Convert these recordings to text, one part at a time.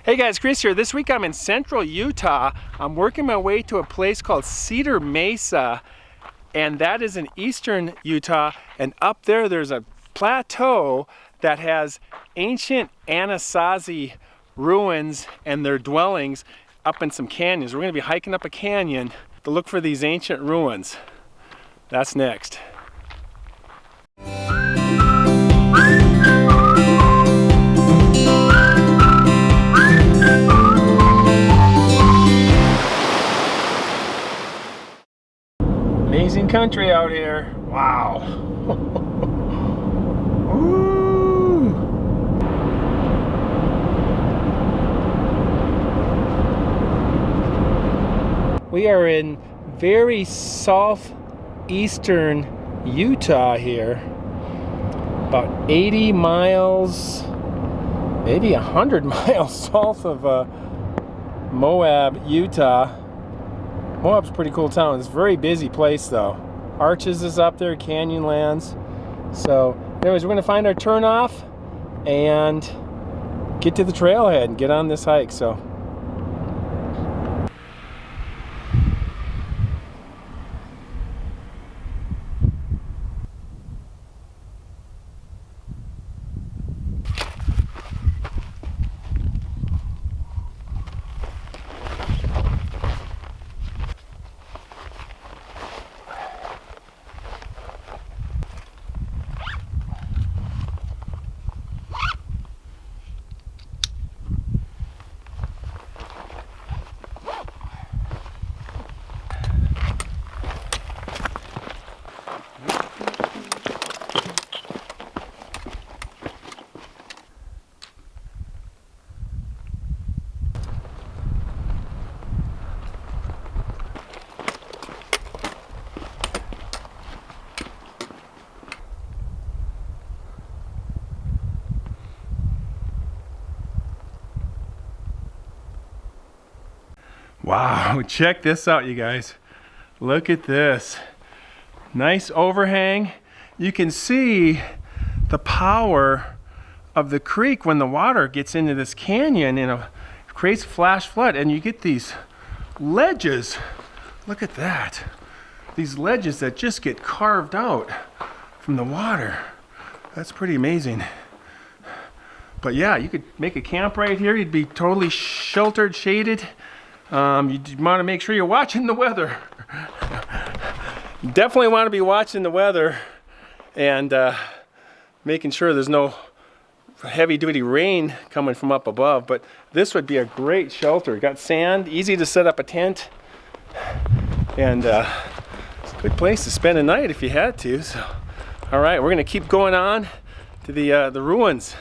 Hey guys, Chris here. This week I'm in central Utah. I'm working my way to a place called Cedar Mesa, and that is in eastern Utah. And up there, there's a plateau that has ancient Anasazi ruins and their dwellings up in some canyons. We're going to be hiking up a canyon to look for these ancient ruins. That's next. Amazing country out here. Wow. Woo. We are in very southeastern Utah here. About 80 miles, maybe 100 miles south of Moab, Utah. Moab's a pretty cool town. It's a very busy place though. Arches is up there, Canyonlands. So anyways, we're gonna find our turnoff and get to the trailhead and get on this hike. So wow, check this out, you guys. Look at this. Nice overhang. You can see the power of the creek when the water gets into this canyon and it creates flash flood, and you get these ledges. Look at that. These ledges that just get carved out from the water. That's pretty amazing. But yeah, you could make a camp right here. You'd be totally sheltered, shaded. You want to make sure you're watching the weather. Definitely want to be watching the weather and making sure there's no heavy-duty rain coming from up above. But this would be a great shelter. Got sand, easy to set up a tent, and it's a good place to spend a night if you had to. So, all right, we're gonna keep going on to the ruins.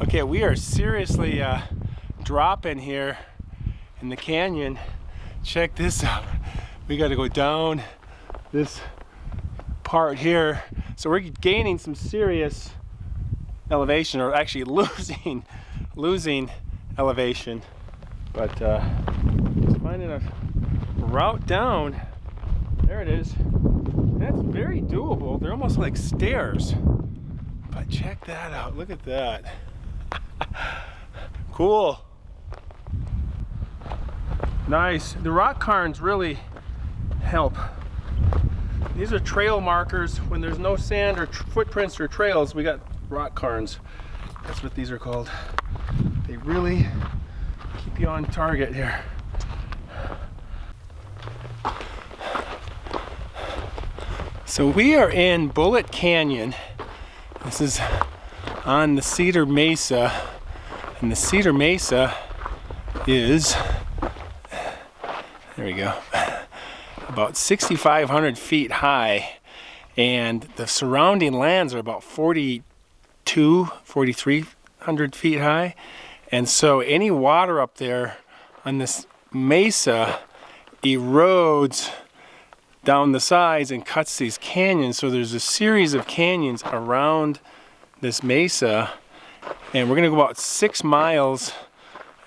Okay, we are seriously dropping here in the canyon. Check this out. We got to go down this part here. So we're gaining some serious elevation, or actually losing elevation. But just finding a route down. There it is. That's very doable. They're almost like stairs. But check that out. Look at that. Cool. Nice. The rock cairns really help. These are trail markers. When there's no sand or footprints or trails, we got rock cairns. That's what these are called. They really keep you on target here. So we are in Bullet Canyon. This is on the Cedar Mesa, and the Cedar Mesa is, there we go, about 6,500 feet high, and the surrounding lands are about 4,300 feet high, And so any water up there on this mesa erodes down the sides and cuts these canyons. So there's a series of canyons around this mesa, and we're gonna go about 6 miles,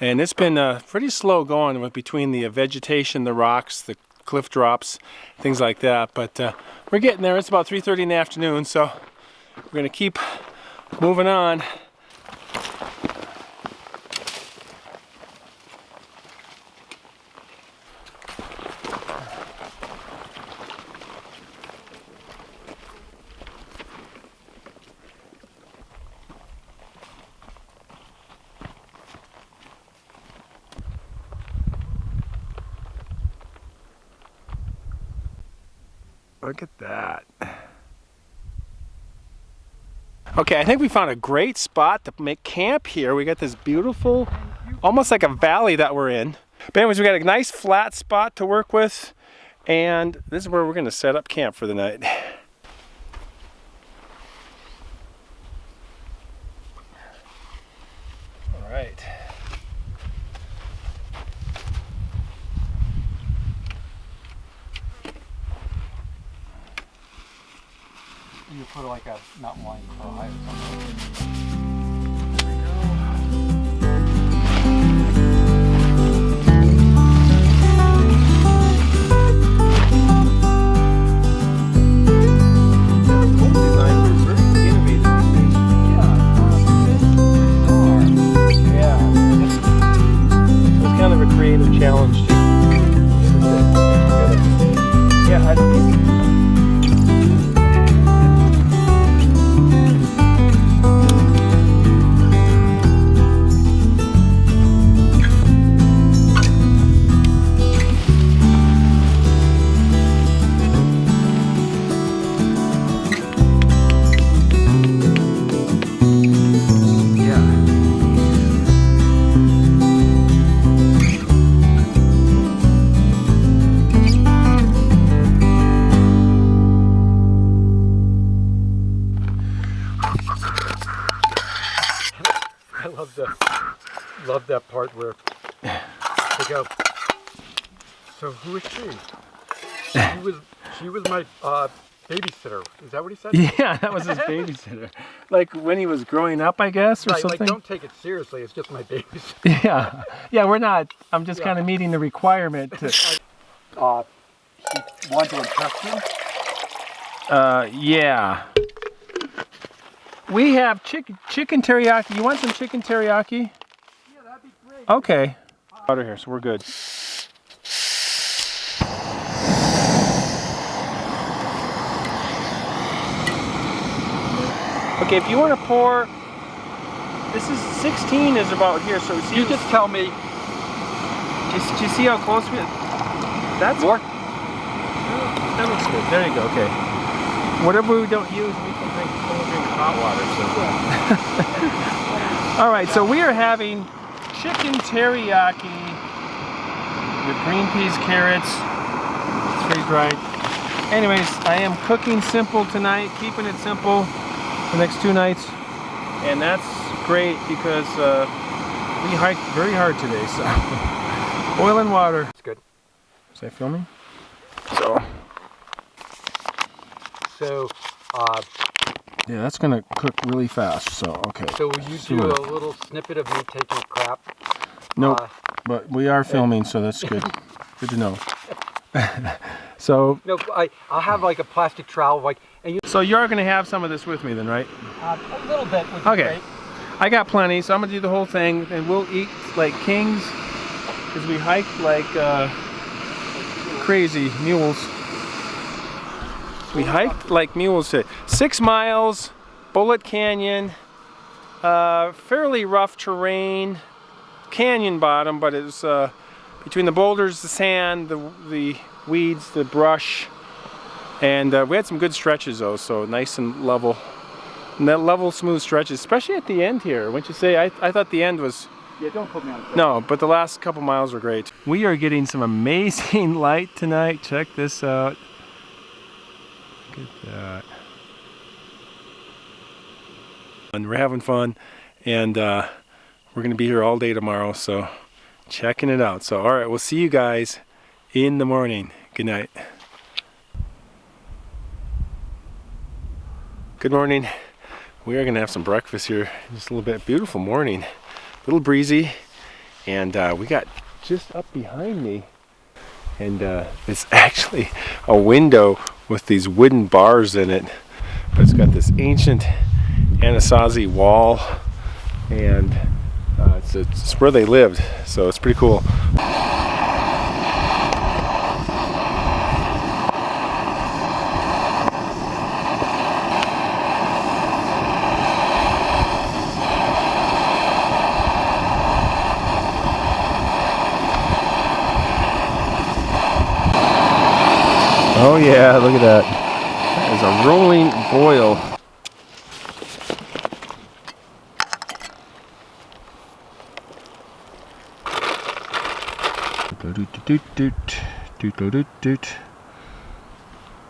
and it's been pretty slow going with between the vegetation, the rocks, the cliff drops, things like that, but we're getting there. It's about 3:30 in the afternoon, so we're gonna keep moving on. Look at that. Okay, I think we found a great spot to make camp here. We got this beautiful, almost like a valley that we're in. But anyways, we got a nice flat spot to work with, and this is where we're gonna set up camp for the night. All right. You put like a mountain lion cry or something. Challenge too. Yeah, I think. Love that part where they go, so who is she? She was my babysitter. Is that what he said? Yeah, that was his babysitter. Like when he was growing up, I guess, or right, something. Like, don't take it seriously. It's just my babysitter. Yeah, yeah, we're not. I'm just kind of meeting the requirement to. He wanted to impress you? Yeah. We have chicken teriyaki. You want some chicken teriyaki? Yeah, that'd be great. Okay. Water here, so we're good. Okay, if you want to pour, this is 16 is about here, so see. You just tell me. Do you see how close we? That's more. That looks good. There you go. Okay. Whatever we don't use, we can drink hot water. So. All right, so we are having chicken teriyaki with green peas, carrots. It's freeze-dried. Anyways, I am cooking simple tonight, keeping it simple the next 2 nights, and that's great because we hiked very hard today. So oil and water. It's good. Is that filming? So, yeah, that's gonna cook really fast. So okay. So will you do a little snippet of me taking a crap? Nope. But we are filming, so that's good. Good to know. So. No, I'll have like a plastic trowel, like, and you. So you're gonna have some of this with me then, right? A little bit would be great. I got plenty, so I'm gonna do the whole thing, and we'll eat like kings, because we hiked like crazy mules. We hiked like mules today. 6 miles, Bullet Canyon, fairly rough terrain, canyon bottom, but it was between the boulders, the sand, the weeds, the brush, and we had some good stretches though, so nice and level. And that level, smooth stretches, especially at the end here. Wouldn't you say? I thought the end was... Yeah, don't put me on. No, but the last couple miles were great. We are getting some amazing light tonight. Check this out. Look at that. And we're having fun, and we're going to be here all day tomorrow, so checking it out. So, all right, we'll see you guys in the morning. Good night. Good morning. We are going to have some breakfast here in just a little bit. Beautiful morning. A little breezy. And we got just up behind me. And it's actually a window with these wooden bars in it. But it's got this ancient Anasazi wall. And it's where they lived. So it's pretty cool. Oh yeah, look at that. That is a rolling boil.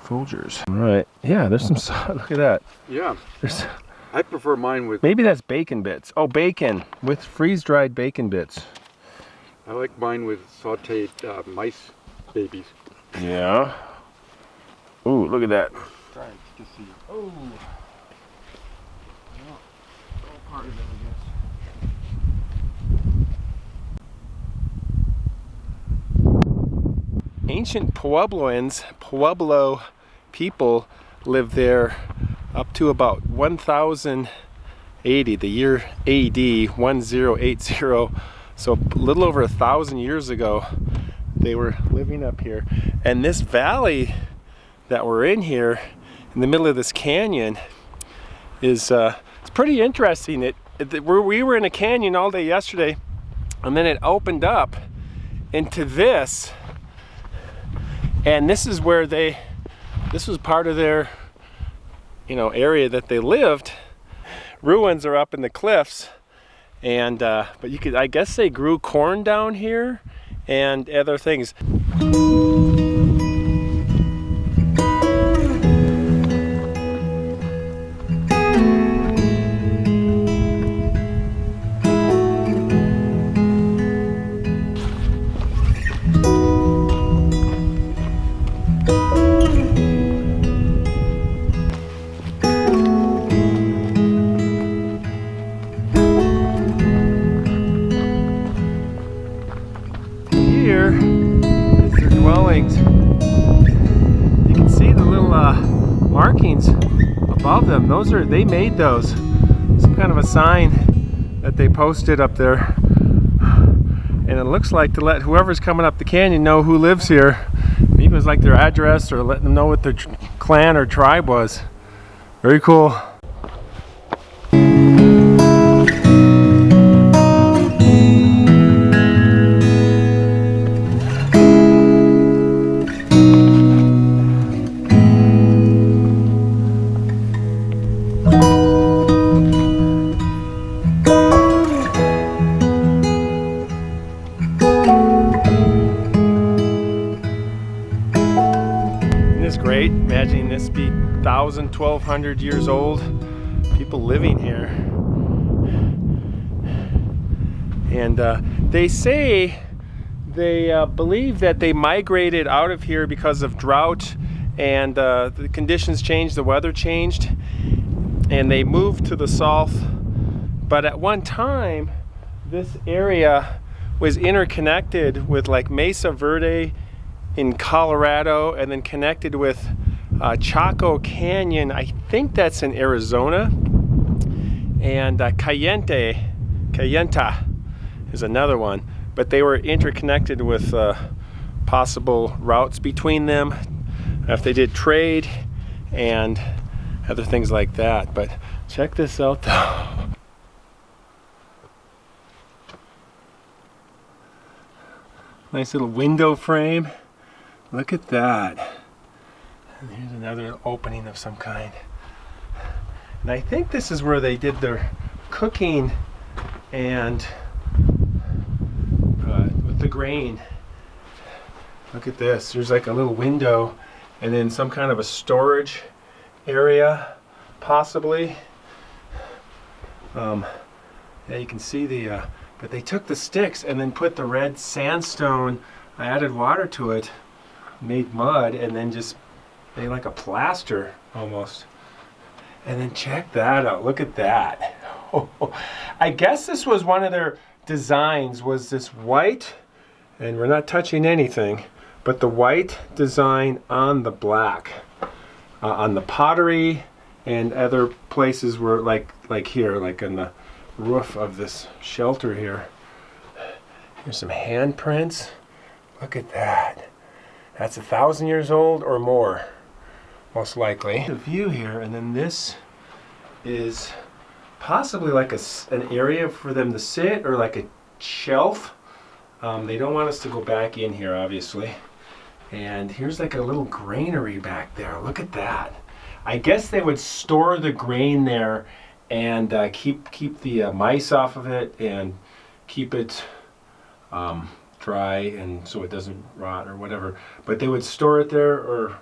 Folgers. All right. Yeah, there's some. Look at that. Yeah. There's. I prefer mine with. Maybe that's bacon bits. Oh, bacon with freeze-dried bacon bits. I like mine with sautéed mice babies. Yeah. Ooh, look at that. Trying to see. Oh. Part of it, I guess. Ancient Puebloans, Pueblo people lived there up to about 1080, the year AD 1080. So a little over 1,000 years ago, they were living up here. And this valley that we're in here, in the middle of this canyon, is it's pretty interesting. We were in a canyon all day yesterday, and then it opened up into this, and this is where this was part of their, area that they lived. Ruins are up in the cliffs, and but I guess they grew corn down here and other things. Here is their dwellings. You can see the little markings above them. They made those. Some kind of a sign that they posted up there. And it looks like to let whoever's coming up the canyon know who lives here. Maybe it was like their address, or letting them know what their clan or tribe was. Very cool. Great. Imagining this be 1,000, 1,200 years old. People living here. And they say, they believe that they migrated out of here because of drought, and the conditions changed, the weather changed, and they moved to the south. But at one time, this area was interconnected with like Mesa Verde in Colorado, and then connected with Chaco Canyon. I think that's in Arizona. And Cayenta is another one. But they were interconnected with possible routes between them if they did trade and other things like that. But check this out though. Nice little window frame. Look at that. And here's another opening of some kind. And I think this is where they did their cooking and with the grain. Look at this. There's like a little window and then some kind of a storage area, possibly. Yeah, you can see the, but they took the sticks and then put the red sandstone, added water to it, made mud, and then just made like a plaster almost. And then check that out, look at that. I guess this was one of their designs, was this white, and we're not touching anything, but the white design on the black. On the pottery and other places were like here, like on the roof of this shelter here. Here's some handprints. Look at that. That's 1,000 years old or more, most likely. The view here, and then this is possibly like an area for them to sit, or like a shelf. They don't want us to go back in here, obviously. And here's like a little granary back there. Look at that. I guess they would store the grain there and keep the mice off of it and keep it dry, and so it doesn't rot or whatever. But they would store it there or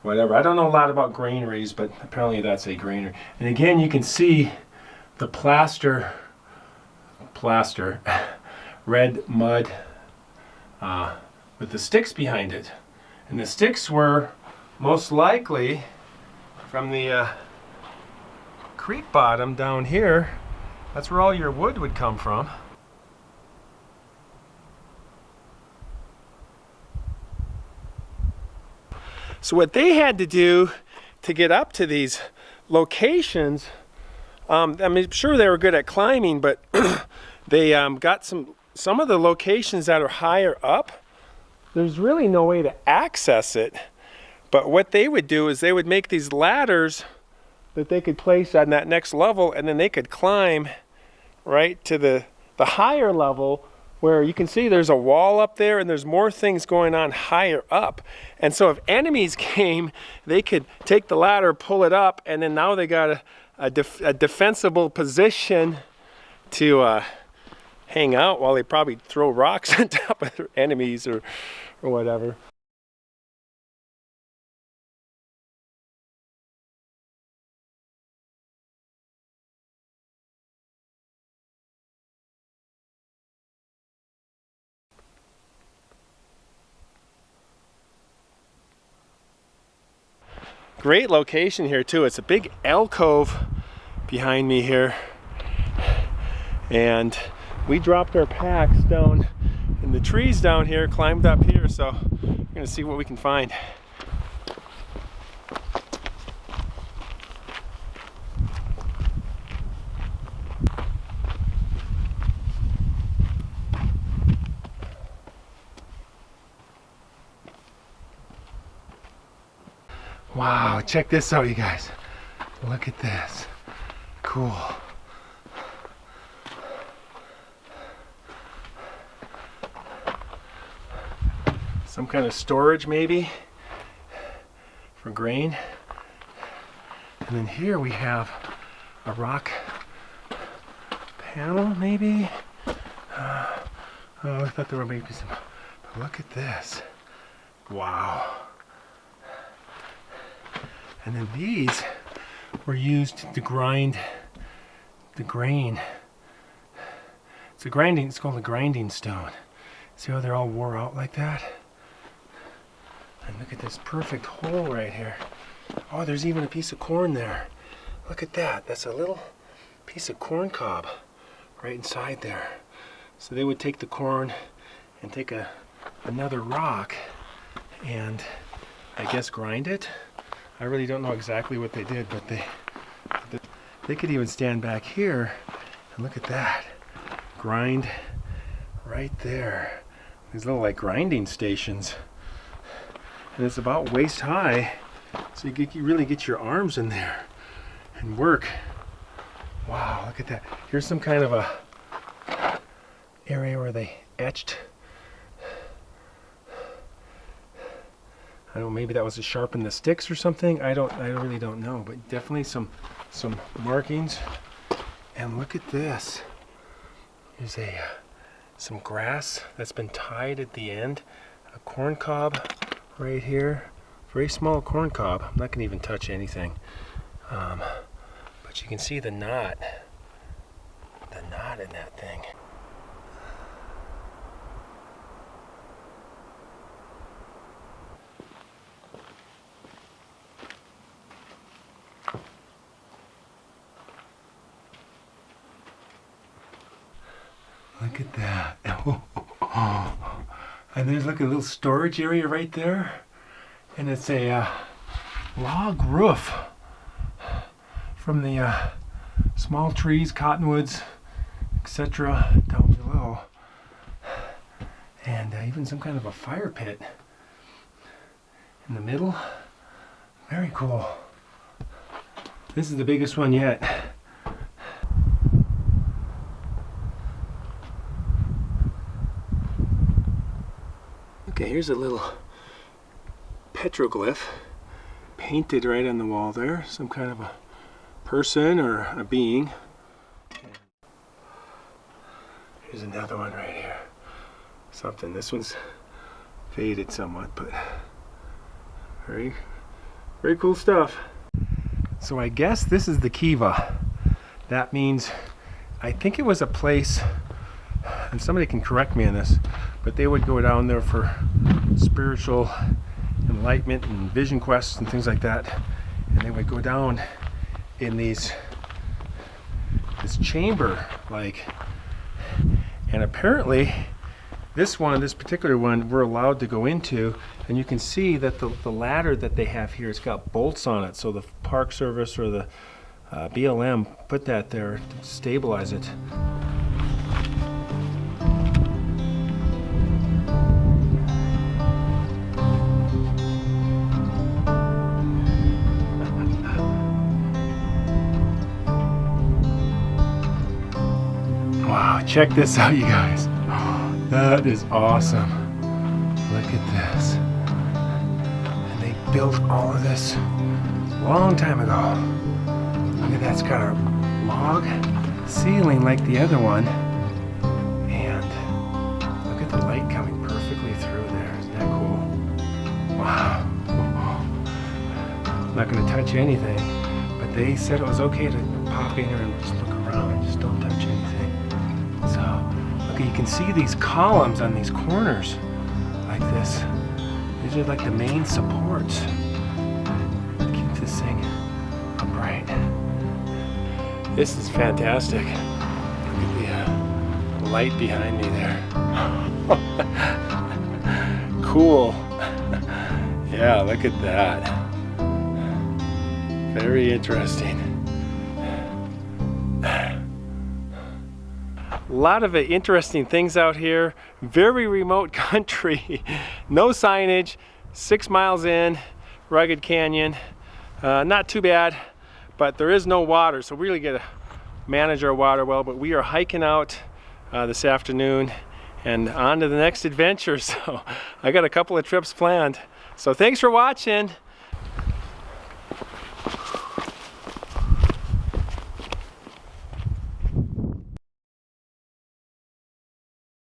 whatever. I don't know a lot about granaries, but apparently that's a granary. And again, you can see the plaster, red mud with the sticks behind it. And the sticks were most likely from the creek bottom down here. That's where all your wood would come from. So what they had to do to get up to these locations, I mean, I'm sure they were good at climbing, but they got some of the locations that are higher up, there's really no way to access it. But what they would do is they would make these ladders that they could place on that next level, and then they could climb right to the higher level, where you can see there's a wall up there and there's more things going on higher up. And so if enemies came, they could take the ladder, pull it up, and then now they got a defensible position to hang out while they probably throw rocks on top of their enemies or whatever. Great location here too. It's a big alcove behind me here, and we dropped our packs down in the trees down here, climbed up here, so we're gonna see what we can find. Wow, check this out, you guys. Look at this. Cool. Some kind of storage maybe for grain. And then here we have a rock panel maybe. Oh, I thought there were maybe some, but look at this. Wow. And then these were used to grind the grain. It's called a grinding stone. See how they're all wore out like that? And look at this perfect hole right here. Oh, there's even a piece of corn there. Look at that. That's a little piece of corn cob right inside there. So they would take the corn and take another rock and I guess grind it. I really don't know exactly what they did, but they could even stand back here and look at that. Grind right there. These little like grinding stations. And it's about waist high, so you really get your arms in there and work. Wow, look at that. Here's some kind of a area where they etched. I don't know, maybe that was to sharpen the sticks or something. I really don't know, but definitely some markings. And look at this. There's some grass that's been tied at the end. A corn cob right here. Very small corn cob. I'm not gonna even touch anything. But you can see the knot. The knot in that thing. Look at that. And there's like a little storage area right there. And it's a log roof from the small trees, cottonwoods, etc. down below. And even some kind of a fire pit in the middle. Very cool. This is the biggest one yet. Okay, here's a little petroglyph painted right on the wall there. Some kind of a person or a being. Here's another one right here. Something. This one's faded somewhat, but very, very cool stuff. So I guess this is the Kiva. That means, I think it was a place, and somebody can correct me on this, but they would go down there for spiritual enlightenment and vision quests and things like that. And they would go down in this chamber, like, and apparently this particular one, we're allowed to go into, and you can see that the ladder that they have here, it's got bolts on it. So the Park Service or the BLM put that there to stabilize it. Wow, check this out, you guys. That is awesome. Look at this. And they built all of this a long time ago. Look at that, it's got a log ceiling like the other one. And look at the light coming perfectly through there. Isn't that cool? Wow. I'm not going to touch anything, but they said it was okay to pop in here and just look around. Just don't touch anything. So, look, you can see these columns on these corners like this. These are like the main supports to keep this thing upright. This is fantastic. Look at the light behind me there. Cool. Yeah, look at that. Very interesting. A lot of interesting things out here. Very remote country. No signage. 6 miles in. Rugged canyon. Not too bad, but there is no water, so we really got to manage our water well. But we are hiking out this afternoon and on to the next adventure. So I got a couple of trips planned. So thanks for watching.